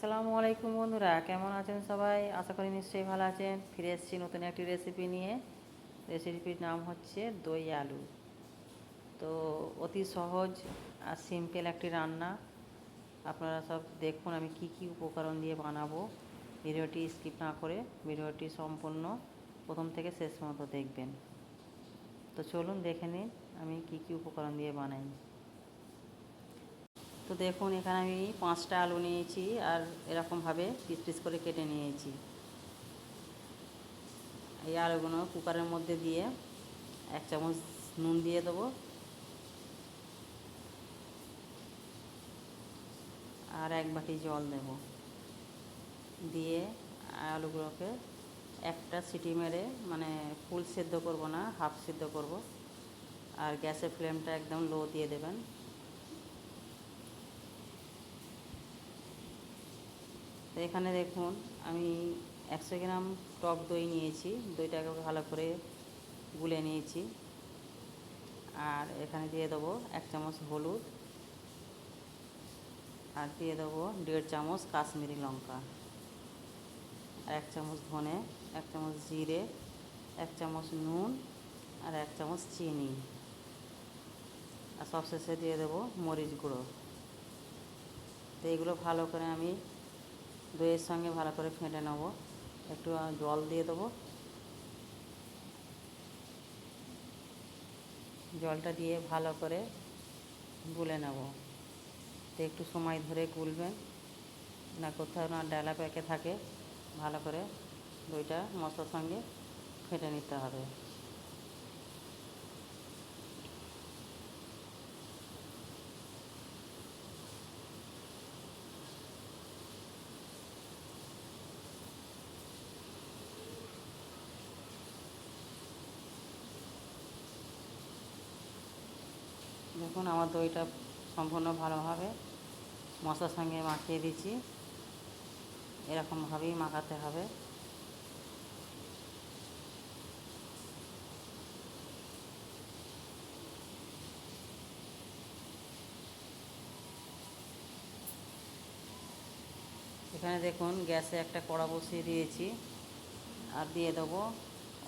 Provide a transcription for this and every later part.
আসসালামু আলাইকুম বন্ধুরা, কেমন আছেন সবাই? আশা করি নিশ্চয়ই ভালো আছেন। ফিরে এসেছি নতুন একটি রেসিপি নিয়ে। রেসিপির নাম হচ্ছে দই আলু। তো অতি সহজ আর সিম্পল একটি রান্না। আপনারা সব দেখুন আমি কি কি উপকরণ দিয়ে বানাবো। ভিডিওটি স্কিপ না করে ভিডিওটি সম্পূর্ণ প্রথম থেকে শেষ পর্যন্ত দেখবেন। তো চলুন দেখে নিন আমি কি কি উপকরণ দিয়ে বানাই। তো দেখুন এখানে আমি 5টা আলু নিয়েছি আর এরকমভাবে পিস পিস করে কেটে নিয়েছি। এই আলুগুলো কুকারের মধ্যে দিয়ে 1 চামচ নুন দিয়ে দেবো আর 1 বাটি জল দেব। দিয়ে আলুগুলোকে একটা সিটি মেরে, মানে ফুল সেদ্ধ করব না, হাফ সেদ্ধ করব। আর গ্যাসের ফ্লেমটা একদম লো দিয়ে দেবেন। তো এখানে দেখুন আমি 100 গ্রাম টক দই নিয়েছি। দইটাকে ভালো করে গুলে নিয়েছি। আর এখানে দিয়ে দেবো 1 চামচ হলুদ আর দিয়ে দেবো 1.5 চামচ কাশ্মীরি লঙ্কা আর 1 চামচ ধনে, 1 চামচ জিরে, 1 চামচ নুন আর 1 চামচ চিনি। আর সবশেষে দিয়ে দেবো মরিচ গুঁড়ো। তো এগুলো ভালো করে আমি দইয়ের সঙ্গে ভালো করে ফেটে নেব। একটু জল দিয়ে দেবো। জলটা দিয়ে ভালো করে গুলে নেব। তো একটু সময় ধরে গুলবেন, না কোথাও না ডালা পেকে থাকে। ভালো করে দইটা মশলার সঙ্গে ফেটে নিতে হবে। দেখুন আমার দইটা সম্পূর্ণ ভালোভাবে মশলার সঙ্গে মাখিয়ে দিচ্ছি। এরকমভাবেই মাখাতে হবে। এখানে দেখুন গ্যাসে একটা কড়া বসিয়ে দিয়েছি আর দিয়ে দেবো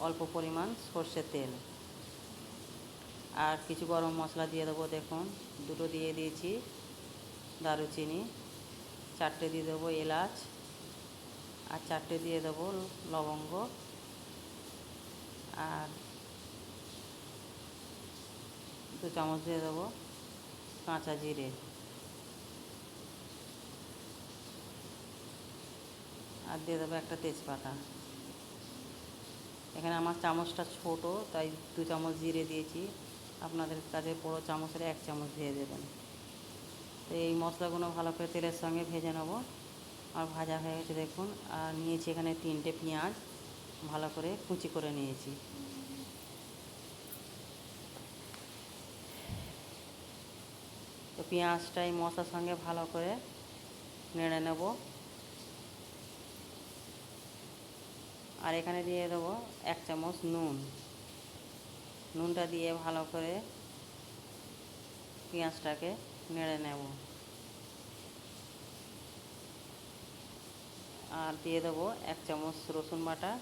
অল্প পরিমাণ সর্ষের তেল আর কিছু গরম মশলা দিয়ে দেবো। দেখুন দুটো দিয়ে দিয়েছি দারুচিনি, 4টে দিয়ে দেবো এলাচ আর 4টে দিয়ে দেবো লবঙ্গ আর 2 চামচ দিয়ে দেবো কাঁচা জিরে আর দিয়ে দেবো একটা তেজপাতা। এখানে আমার চামচটা ছোট তাই 2 চামচ জিরে দিয়েছি। আপনাদের কাছে বড় চামচের 1 চামচ দিয়ে দেবেন। তো এই মশলাগুলো ভালো করে তেলের সঙ্গে ভেজে নেব। আর ভাজা হয়ে গেছে দেখুন। আর নিয়েছি এখানে 3টে পেঁয়াজ, ভালো করে কুচি করে নিয়েছি। তো পেঁয়াজটা এই মশলার সঙ্গে ভালো করে নেড়ে নেব। আর এখানে দিয়ে দেবো 1 চামচ নুন। নুনটা দিয়ে ভালো করে পেঁয়াজটাকে নেড়ে নেব। আর দিয়ে দেবো 1 চামচ রসুন বাটা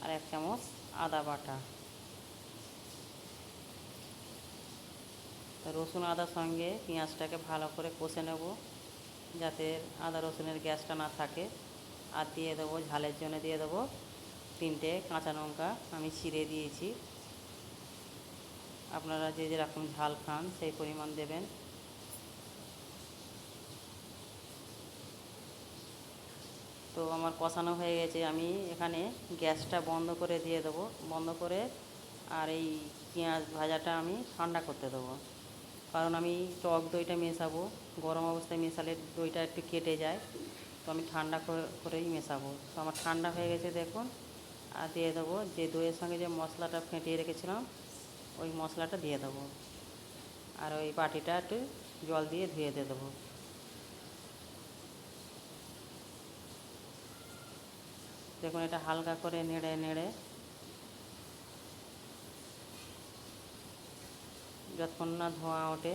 আর 1 চামচ আদা বাটা। তো রসুন আদার সঙ্গে পেঁয়াজটাকে ভালো করে কষে নেব, যাতে আদা রসুনের গ্যাসটা না থাকে। আর দিয়ে দেবো ঝালের জন্য দিয়ে দেবো 3টে কাঁচা লঙ্কা আমি ছিঁড়ে দিয়েছি। আপনারা যে যেরকম ঝাল খান সেই পরিমাণ দেবেন। তো আমার কষানো হয়ে গেছে, আমি এখানে গ্যাসটা বন্ধ করে দিয়ে দেবো। বন্ধ করে আর এই পেঁয়াজ ভাজাটা আমি ঠান্ডা করতে দেবো, কারণ আমি টক দইটা মেশাবো। গরম অবস্থায় মেশালে দইটা একটু কেটে যায়। তো আমি ঠান্ডা করেই মেশাবো। তো আমার ঠান্ডা হয়ে গেছে দেখুন। আর দিয়ে দেবো যে দইয়ের সঙ্গে যে মশলাটা ফেটিয়ে রেখেছিলাম ওই মশলাটা দিয়ে দেবো। আর ওই বাটিটা একটু জল দিয়ে ধুয়ে দিয়ে দেবো। দেখুন এটা হালকা করে নেড়ে নেড়ে যতক্ষণ না ধোঁয়া ওঠে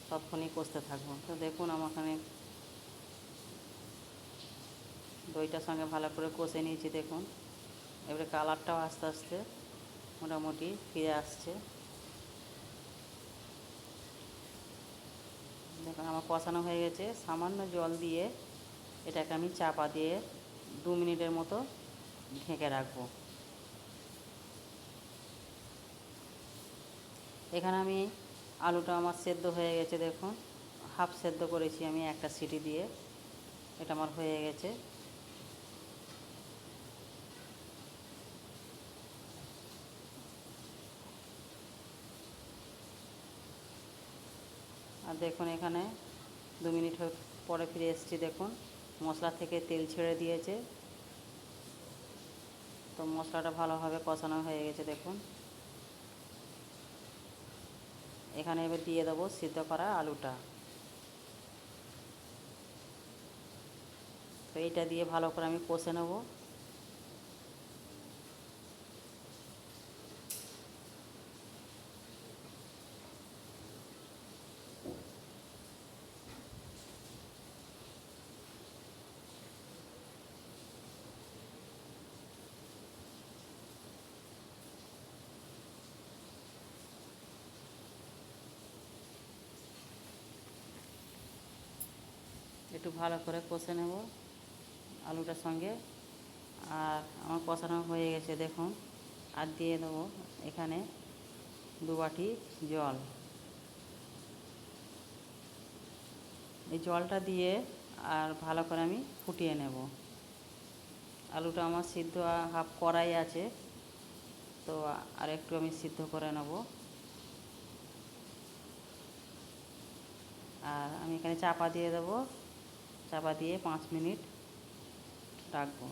ততক্ষণই কষতে থাকবো। তো দেখুন আমার এখানে দইটার সঙ্গে ভালো করে কষে নিয়েছি দেখুন। এবারে কালারটাও আস্তে আস্তে মোটামুটি ফিরে আসছে। দেখুন আমার কষানো হয়ে গেছে। সামান্য জল দিয়ে এটাকে আমি চাপা দিয়ে 2 মিনিটের মতো ঢেকে রাখবো। এখানে আমি আলুটা আমার সেদ্ধ হয়ে গেছে দেখুন, হাফ সেদ্ধ করেছি আমি একটা সিটি দিয়ে। এটা আমার হয়ে গেছে। আর দেখুন এখানে 2 মিনিট পরে ফিরে এসেছি দেখুন, মশলা থেকে তেল ছেড়ে দিয়েছে। তো মশলাটা ভালোভাবে কষানো হয়ে গেছে দেখুন। এখানে এবার দিয়ে দেবো সিদ্ধ করা আলুটা। তো এইটা দিয়ে ভালো করে আমি কষে নেব। একটু ভালো করে কষে নেব আলুটার সঙ্গে। আর আমার কষানো হয়ে গেছে দেখুন। আর দিয়ে দেবো এখানে 2 বাটি জল। এই জলটা দিয়ে আর ভালো করে আমি ফুটিয়ে নেব। আলুটা আমার সিদ্ধ হাফ কড়াই আছে, তো আর একটু আমি সিদ্ধ করে নেব। আর আমি এখানে চাপা দিয়ে দেবো, চাপা দিয়ে 5 মিনিট রাখবো।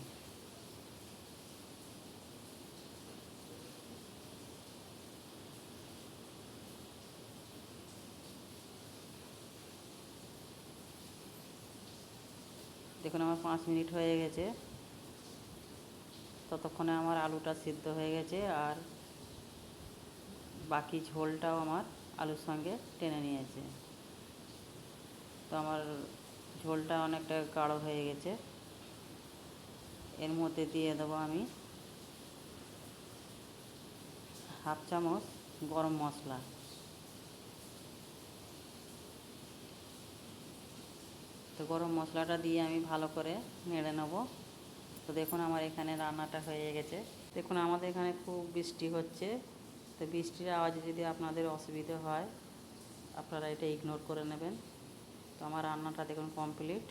দেখুন আমার 5 মিনিট হয়ে গেছে। ততক্ষণে আমার আলুটা সিদ্ধ হয়ে গেছে আর বাকি ঝোলটাও আমার আলুর সঙ্গে টেনে নিয়েছে। তো আমার ঝোলটা অনেকটা গাঢ় হয়ে গেছে। এর মধ্যে দিয়ে দেবো আমি হাফ চামচ গরম মশলা। তো গরম মশলাটা দিয়ে আমি ভালো করে নেড়ে নেব। তো দেখুন আমার এখানে রান্নাটা হয়ে গেছে। দেখুন আমাদের এখানে খুব বৃষ্টি হচ্ছে। তো বৃষ্টির আওয়াজে যদি আপনাদের অসুবিধে হয়, আপনারা এটা ইগনোর করে নেবেন। তো আমার রান্নাটা দেখুন কমপ্লিট।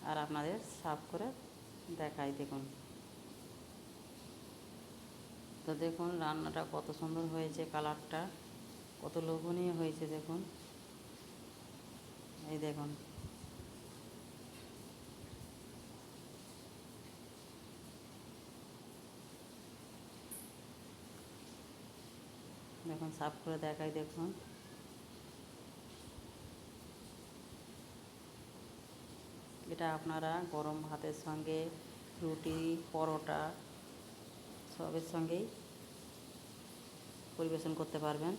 আর আপনাদের সার্ভ করে দেখাই দেখুন। তো দেখুন রান্নাটা কত সুন্দর হয়েছে, কালারটা কত লোভনীয় হয়েছে দেখুন। এই দেখুন। দেখুন সার্ভ করে দেখাই দেখুন। এটা আপনারা গরম ভাতের সঙ্গে, রুটি, পরোটা সবের সঙ্গেই পরিবেশন করতে পারবেন।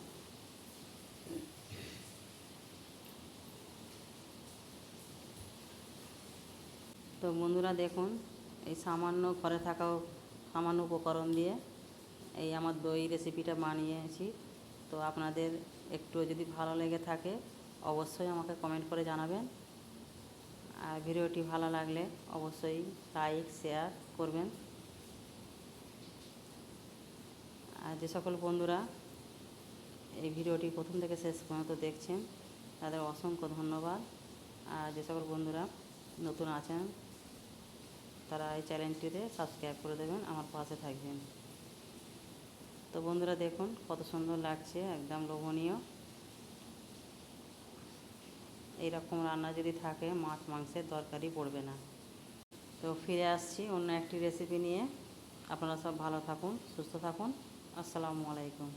তো বন্ধুরা দেখুন, এই সামান্য ঘরে থাকা সামান্য উপকরণ দিয়ে এই আমার দই রেসিপিটা বানিয়েছি। তো আপনাদের একটু যদি ভালো লেগে থাকে অবশ্যই আমাকে কমেন্ট করে জানাবেন। আর ভিডিওটি ভালো লাগলে অবশ্যই লাইক শেয়ার করবেন। আর যে সকল বন্ধুরা এই ভিডিওটি প্রথম থেকে শেষ পর্যন্ত দেখছেন তাদের অসংখ্য ধন্যবাদ। আর যে সকল বন্ধুরা নতুন আছেন তারা এই চ্যানেলটিতে সাবস্ক্রাইব করে দেবেন, আমার পাশে থাকবেন। তো বন্ধুরা দেখুন কত সুন্দর লাগছে, একদম লোভনীয়। এইরকম রান্না যদি থাকে মাছ মাংসের দরকারই পড়বে না। তো ফিরে আসছি অন্য একটি রেসিপি নিয়ে। আপনারা সব ভালো থাকুন, সুস্থ থাকুন। আসসালামু আলাইকুম।